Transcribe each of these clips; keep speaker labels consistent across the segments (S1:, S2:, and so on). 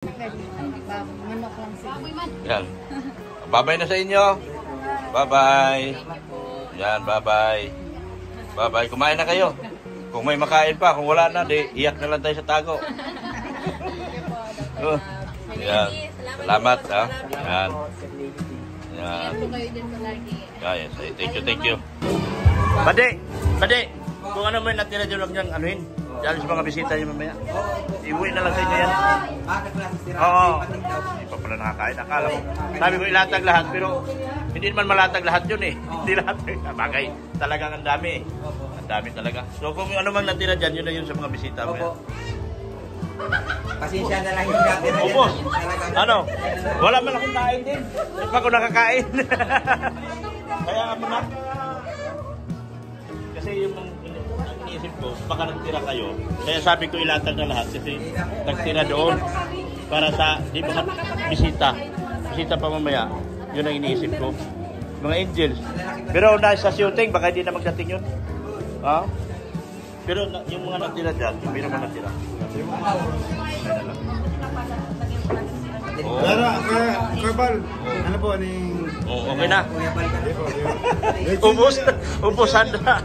S1: Manok lang sila.
S2: Yan. Bye-bye na sa inyo. Bye-bye. Yan, bye-bye. Bye-bye. Kumain na kayo. Kung may makain pa, kung wala na, di iyak na lang tayo sa tago. Yan. Salamat, ha. Yan. Yan. Yes, thank you. Pade, kung ano may natira dyan, huwag niyang anuhin. Diyan sa mga bisita niyo mamaya. Iuwi na lang sa inyo yan. Oo. Hindi pa pala nakakain. Akala mo. Sabi ko ilatag lahat, pero hindi naman malatag lahat yun eh. Hindi lahat. Bagay. Talagang ang dami eh. Ang dami talaga. So kung ano mang natira dyan, yun na yun sa mga bisita mamaya.
S3: Pasensya na lang yung dati na
S2: Ubos. Ano? Wala man akong kain din. Hindi pa ako nakakain. Kaya ako na. Kasi yung iniisip ko, baka nagtira kayo. Kaya sabi ko ilatag na lahat kasi nagtira doon para sa, di ba, bisita. Bisita pa mamaya. Yun ang iniisip ko. Mga angels. Pero dahil sa shooting, baka hindi na magdating yun. Ha? Pero yung mga natira dyan, yung may naman natira.
S4: Karbal, ano po,
S2: Okay na. Ubusan na.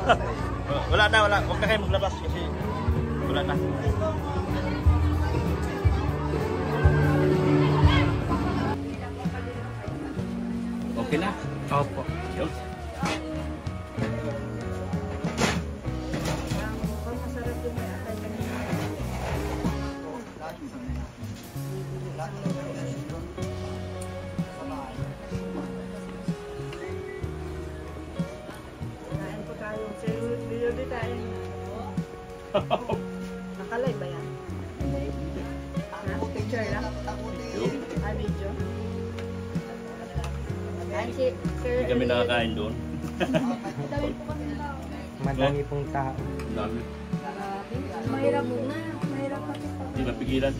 S2: Wala na. Huwag na kayo maglabas kasi wala na. Okay na?
S4: Opo.
S2: Yun.
S1: Nakalay ba yan? Picture lang? Video?
S2: Hindi kami nakakain doon.
S3: Madami pong tao.
S2: Dami.
S1: Mahirap na. Mahirap na.
S2: Hindi mapigilan.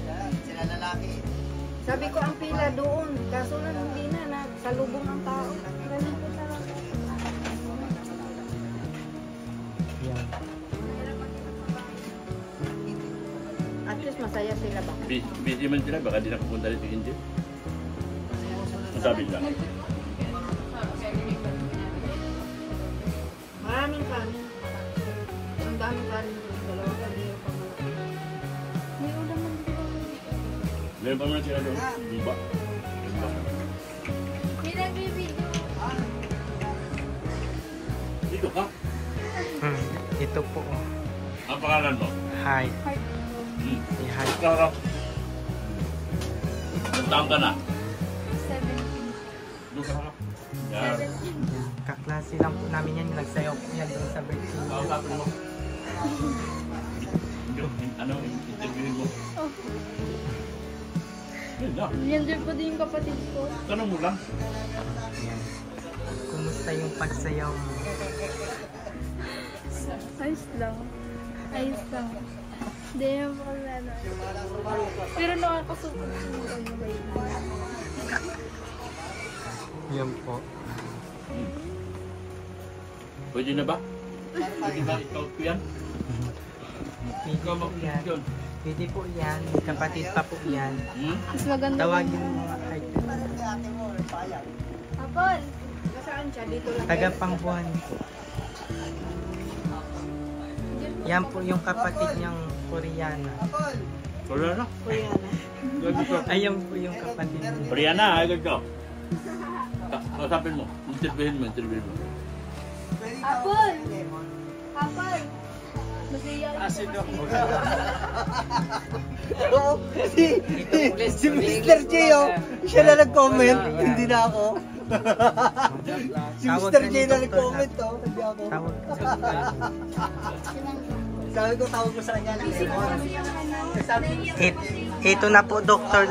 S1: Sabi ko ang pila doon. Kaso na hindi na. Salubong ang tao.
S3: Yan.
S1: At least masaya sila ba?
S2: Busy man sila, baka di na pupunta rin si Indy. Masabi lang.
S1: Maraming kanin. Ang daming kanin doon. Dalawang kanin pa malaki. May ulam man dito.
S2: Meron pa naman sila doon. Diba?
S1: Pinag-video.
S2: Dito ka?
S3: Ito po.
S2: Ang pangalan mo?
S3: Hi.
S1: Hi.
S3: Hi.
S2: Ikaw. Ilang taon ka na?
S1: 17.
S2: Doon ka na. Yan.
S3: Kaklase lang po namin yan. Nagsayaw po yan doon sa birthday.
S2: Kausapin mo. Ano? Interviewin mo.
S1: Oh.
S2: Yun na.
S1: Nandiyan pa din yung kapatid ko.
S2: Tanong mo lang.
S3: Yan. Kumusta yung pagsayaw mo?
S1: Ayos lang. Ayos lang. Hindi naman ako na. Pero nakakasukan mo kayo.
S3: Yan po.
S2: Pwede na ba? Pwede ba ikaw ko yan?
S3: Pwede po yan. Pwede po yan. May kapatid pa po yan.
S1: Mas maganda.
S3: Tawagin mo mga idol.
S1: Apol! Saan siya? Dito lang.
S3: Taga Pangbuhan po. Yan po yung kapatid niyang Koreana.
S2: Wala na.
S1: Koreana.
S3: Ayan po yung kapatid niya.
S2: Brianna, agad ka. Kausapin mo. Interviewin mo.
S1: Apol! Apol! Masaya.
S3: Asin ako.
S5: Si Mr. J, siya na nag-comment, hindi na ako. Si Mr. J na nag-comment, hindi ako. Sabi ko, tawag ko sa kanya ng lemon.
S3: Ito na po, Dr.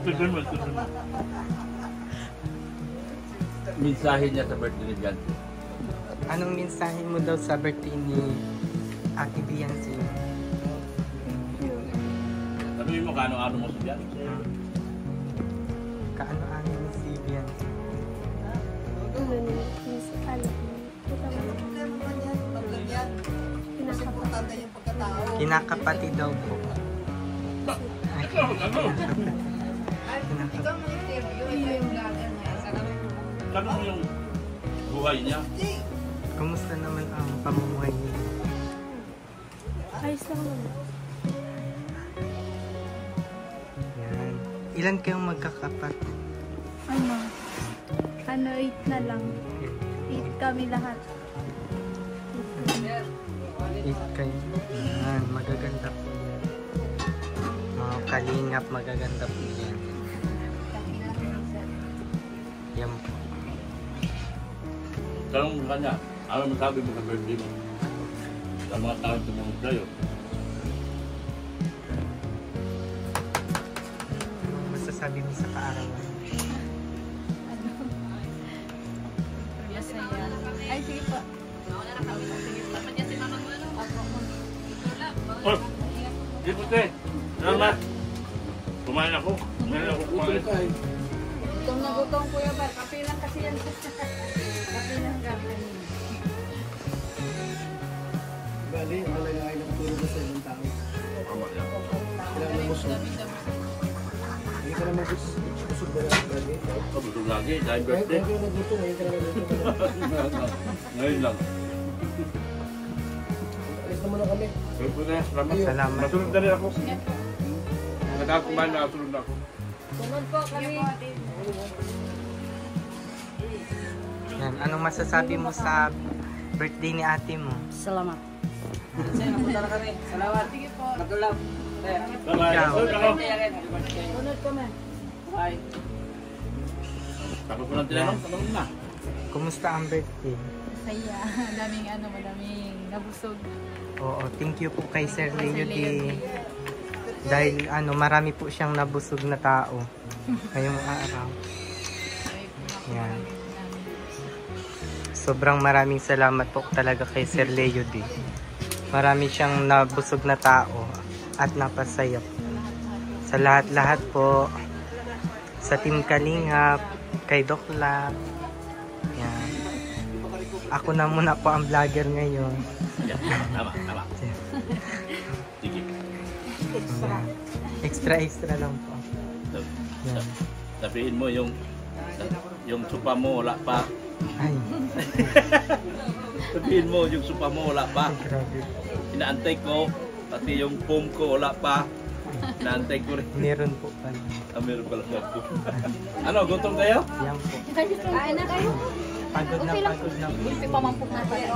S2: Tutunan mo. Mensahe niya sa birthday ni Jan.
S3: Anong mensahe mo daw sa birthday ni Ate Biancy?
S2: Sabihin mo kaano-ano mo sa Jan.
S3: Kaano-ano mo si Biancy? Kinakapatid daw po.
S2: Ano yung buhay niya?
S3: Kumusta naman ang pamumuhay niyo?
S1: Ayos lang naman.
S3: Yan. Ilan kayong magkakapatid?
S1: Ano, 8 na lang. 8 kami lahat.
S3: 8 kayo. Yan, magaganda po yan. Mga kalingap, magaganda po yan. Yan po.
S2: Tanong mo kanya, ano masabi mo sa birthday mo? Sa mga tao tumunod sa'yo.
S3: Ano masasabi mo sa kaarawan?
S1: Masaya. Ay, sige po.
S2: Oh, di puti. Salamat. Kumain ako. Kumain.
S6: Gutom na gutom, Kuya Bar. Kape lang kasi yan. Kape lang kami.
S5: Bali, ang malagay ng tulog sa ibang tao.
S2: Tama yan.
S5: Kailangan mo busog. Hindi ka naman busog ba lang lagi?
S2: Busog lagi, dahil
S5: Ngayon
S2: birthday.
S5: ka na nagluto, ngayon ka na nagluto.
S2: Ngayon lang.
S5: Alis na muna kami.
S2: Salamat.
S3: Salamat.
S2: Masunod na rin ako. Nagkakumain na, sunod na ako.
S6: Sunod po kami.
S3: Yan, anong masasabi mo sa birthday ni ate mo?
S6: Salamat.
S2: Bye-bye.
S3: Ikaw.
S2: Sunod ako.
S6: Sunod kami.
S2: Tapos ko ng tinanong, tanong na.
S3: Kumusta ang birthday?
S1: Masaya. Madaming nabusog.
S3: Oo, thank you po kay Sir Leo D. Dahil marami po siyang nabusog na tao ngayong araw. Yan. Sobrang maraming salamat po talaga kay Sir Leo D. Marami siyang nabusog na tao at napasaya po. Sa lahat-lahat po, sa Team Kalingap, kay Doc Lab. Yan. Ako na muna po ang vlogger ngayon.
S2: Yan, tama. Sige.
S3: Yan. Extra lang po. Yan.
S2: Sabihin mo yung supa mo wala pa.
S3: Ay,
S2: Sabihin mo yung supa mo wala pa.
S3: grabe.
S2: Inaantay ko, pati yung foam ko wala pa. Inaantay ko rin.
S3: Meron po pala.
S2: Meron pala sa ako. Ano, gutom kayo?
S3: Yan po.
S6: Kain na kayo.
S3: Pagod na po.
S6: Pamampok na tayo.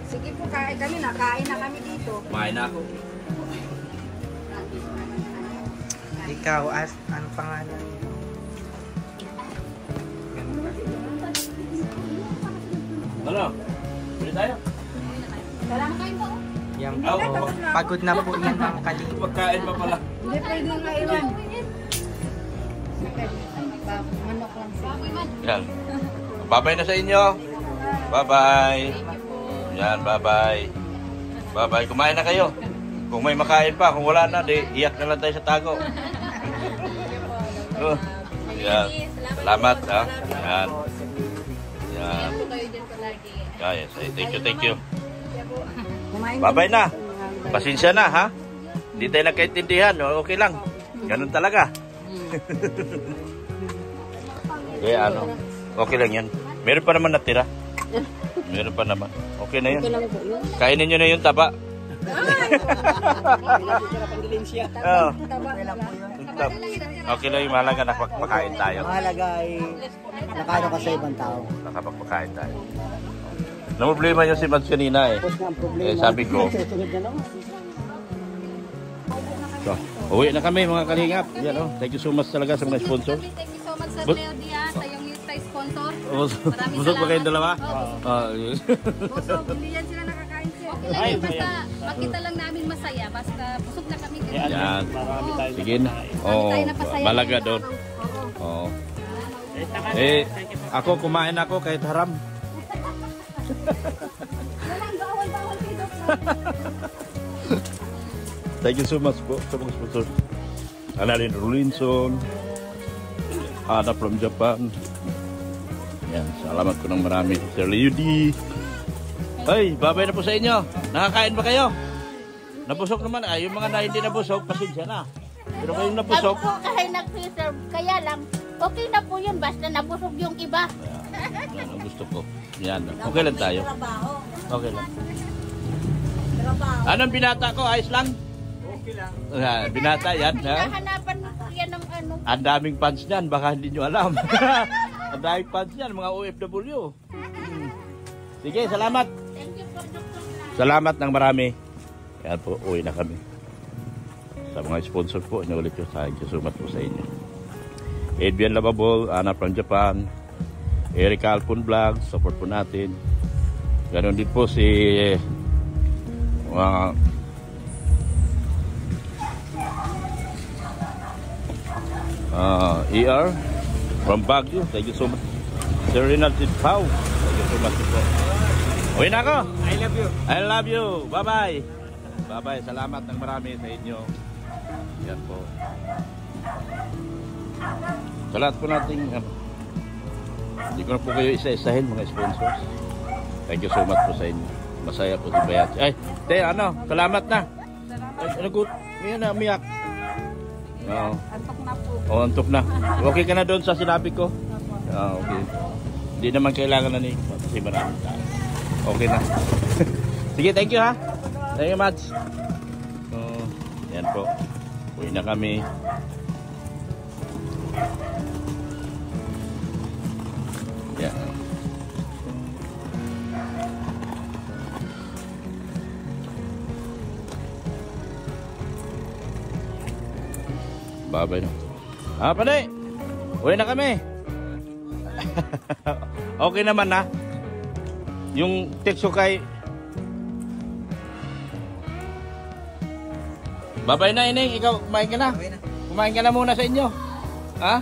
S6: Sige po, kain kami na. Kain na kami dito.
S2: Kumain na ako.
S3: Ikaw, anong pangalan? Ganda.
S2: Ano? Pwede tayo?
S6: Salamat kayo po.
S3: Yan po. Pagod na po yan ang Kalingap.
S2: Pagkain pa pala.
S6: Hindi pwede nga iwan. Manok lang siya.
S2: Yan. Bye-bye na sa inyo. Bye-bye. Yan, bye-bye. Bye-bye. Kumain na kayo. Kung may makain pa, kung wala na, di iyak na lang tayo sa tago. Yan. Salamat, ha. Yan. Yan. Yes. Thank you. Bye-bye na. Pasensya na, ha. Hindi tayo nagkaintindihan. Okay lang. Ganun talaga. Kaya okay lang yan. Meron pa naman natira. Meron pa naman. Okay na yun. Kainin nyo na yung taba. Oh. Okay lang yung mahalaga nakapagpakain tayo.
S5: Mahalaga ay nakano ka sa ibang tao.
S2: Nakapagpakain tayo. Namumblema yung si Mads kanina eh. Sabi ko. So, uwi na kami mga kalingap. Yan, thank you so much talaga sa mga sponsor.
S6: Thank you so much sa Leo D, sa yung sponsor.
S2: Busog ba kayong dalawa?
S6: Busog, hindi yan sila nakakain siya. Okay lang, basta makita lang namin masaya. Basta busog na kami.
S2: Yan. Sige na. Malaga doon. Oo. Ako kumain ako kahit haram.
S6: Walang bawal kay Doc.
S2: Thank you so much po sa mga sponsor. Analin Rolinson, Ana from Japan. Yan, salamat ko ng marami. Sir Leo D. Hey, babay na po sa inyo. Nakakain ba kayo? Nabusog naman. Ay, yung mga na hindi nabusog, pasensya na. Pero kayong nabusog.
S7: Ako kahit nag-preserve, kaya lang, okay na po yun, basta nabusog yung iba.
S2: Yan ang gusto ko. Yan. Okay lang tayo. Okay lang. Anong binata ko? Ayos lang? Okay lang. Binata yan.
S7: Hinahanapin yan ng ano.
S2: Ang daming fans niyan. Baka hindi nyo alam. Ang daming fans niyan. Mga OFW. Sige, salamat.
S7: Thank you po, Dr.
S2: Salamat ng marami. Yan po, uwi na kami. Sa mga sponsor po, inulit ko sa inyo. Sumat po sa inyo. Adrian Lavabol, Ana from Japan. Eric Alpon Vlog, support po natin. Ganon din po si ER from Baguio. Thank you so much. Sir Rinaldo Pau. Thank you so much po. Uwi na ako.
S5: I love you.
S2: I love you. Bye-bye. Bye-bye. Salamat ng marami sa inyo. Yan po. Sa lahat po nating hindi ko na po kayo isa-isahin mga sponsors. Thank you so much po sa inyo. Masaya po si Bayat. Ay, salamat na. Ay, ngayon na, umiyak. Oo.
S6: Antok na po.
S2: Oo, antok na. Okay ka na doon sa sinabi ko? Okay. Hindi naman kailangan na kasi maraming tayo. Okay na. Sige, thank you ha. Thank you much. Yan po. Uwi na kami. Yan. Babay na. Pwede. Uwi na kami. Okay naman na. Yung text ko kay babay na, Ining. Ikaw, kumain ka na. Kumain ka na muna sa inyo. Ha?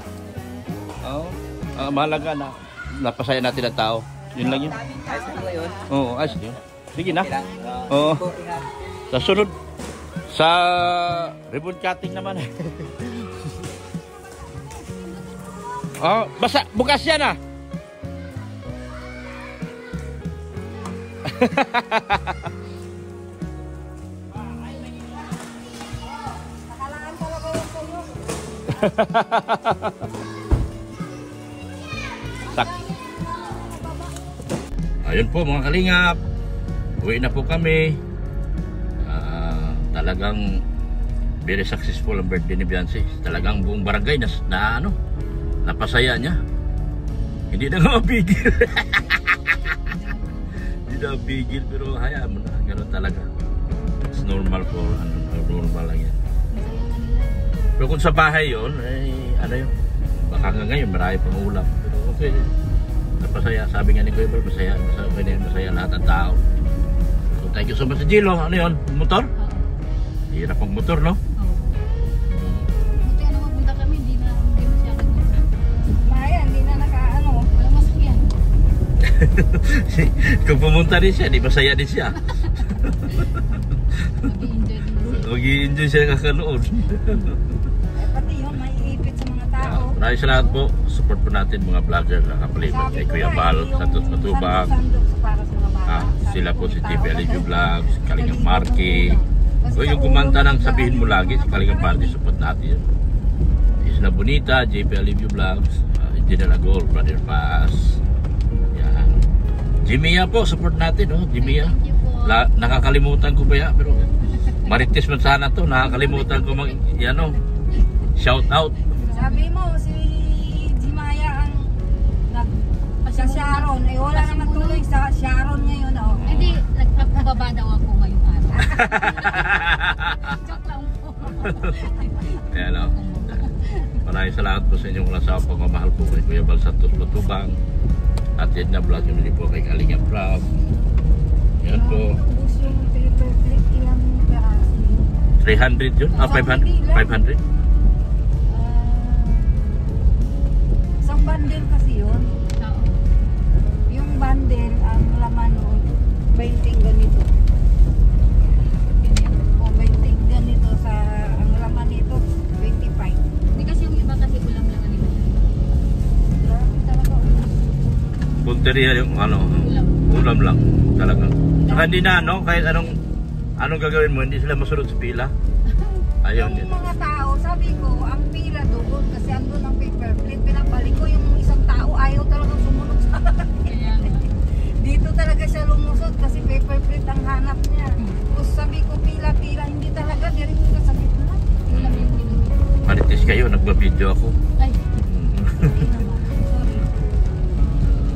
S2: Oo. Mahalaga na. Napasaya natin ang tao. Yun lang yun.
S5: Ayos na yun.
S2: Oo, ayos yun. Sige na. Oo. Sa sunod, sa ribbon cutting naman. Basta, bukas yan ah. Ayun po mga kalingap, uwi na po kami. Talagang very successful ang birthday ni Beyonce. Talagang buong barangay napasaya niya. Hindi na nga mapigil. Hindi na mapigil, pero hayaan mo na, gano'n talaga. It's normal for normal lang yan. Pero kung sa bahay yun, yun, baka nga ngayon marami pang ulam. Pero okay, napasaya. Sabi nga ni Kuya Bal, masaya lahat ng tao. So thank you so much, Gilo. Ano yun? Motor? Hirap ang motor, no?
S6: Buti mapunta kami, hindi na siya Maya, hindi na walang masakyan.
S2: Kung pumunta rin siya, di masaya din siya. Mag-i-enjoy siya kakanood.
S6: Pati yun, may ipit sa mga tao.
S2: Maraming salamat po. Support po natin mga vlogger na kapaliban kay Kuya Bal, Santos Matubang. Sila po si JP Alivio Vlogs, si Kalingang Marky. O yung kumanta ng sabihin mo lagi, si Kalingang Party, support natin yun. Isla Bonita, JP Alivio Vlogs, Engineer Agol, Brother Paz. Yan. Jimia po, support natin, oh, Jimia. Nakakalimutan ko ba yan? Pero Marites man sana to, nakakalimutan ko shout out.
S6: Sabi mo, si Jimaya ang sa Sharon. Wala naman tuloy sa Sharon ngayon. Hindi, nagpapababa daw ako ngayong araw. Joke lang po.
S2: Ayan o. Maraming salamat po sa inyong sa pagmamahal po kay Kuya Bal Santos Matubang. At yan na vlog yun po kay Kalingang Prab. Yan po. 300 yun? 500? 500?
S6: Isang bundle kasi yun. Yung bundle, ang laman noon, 20 ganito. O 20 ganito sa, ang laman nito, 25. Hindi kasi yung iba kasi ulam lang ganito. Talaga ulam.
S2: Punteriya yung ulam lang talaga. Saka hindi na kahit anong Anong gagawin mo? Hindi sila masunod sa pila? Ayaw
S6: Yung
S2: niya.
S6: mga tao, sabi ko, ang pila doon kasi andun ang paper plate. Pinabalik ko yung isang tao, ayaw talagang sumunod sa akin. Dito talaga siya lumusot kasi paper plate ang hanap niya. Tapos sabi ko, pila-pila, hindi talaga, di rin ko sa gitna.
S2: Marites kayo, nagbabideo ako.
S6: Ay, hindi naman. Sorry.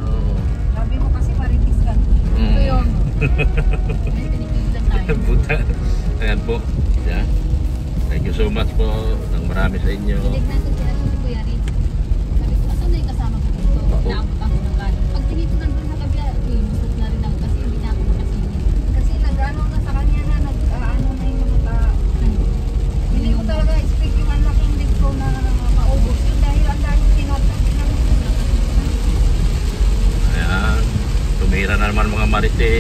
S2: Oo.
S6: Sabi mo kasi maritis ka.
S2: Mm.
S6: Yun.
S2: Puta. Ayan po. Yeah. Thank you so much po. Nang marami sa inyo.
S6: Tinignan ko si ano, Kuya Rick. Sabi ko, asan na yung kasama ko dito? Naabot ako ng kanan. Pag tingin ko nandun sa kabila, busog na rin ako kasi hindi na ako makasingin. Kasi nag-ano na sa kanya na, nag-ano na yung mga tao. Hindi ko talaga expect yung anak yung leg ko na maubos yun dahil ang dahil tinatang.
S2: Ayan. Tumira na naman mga marites.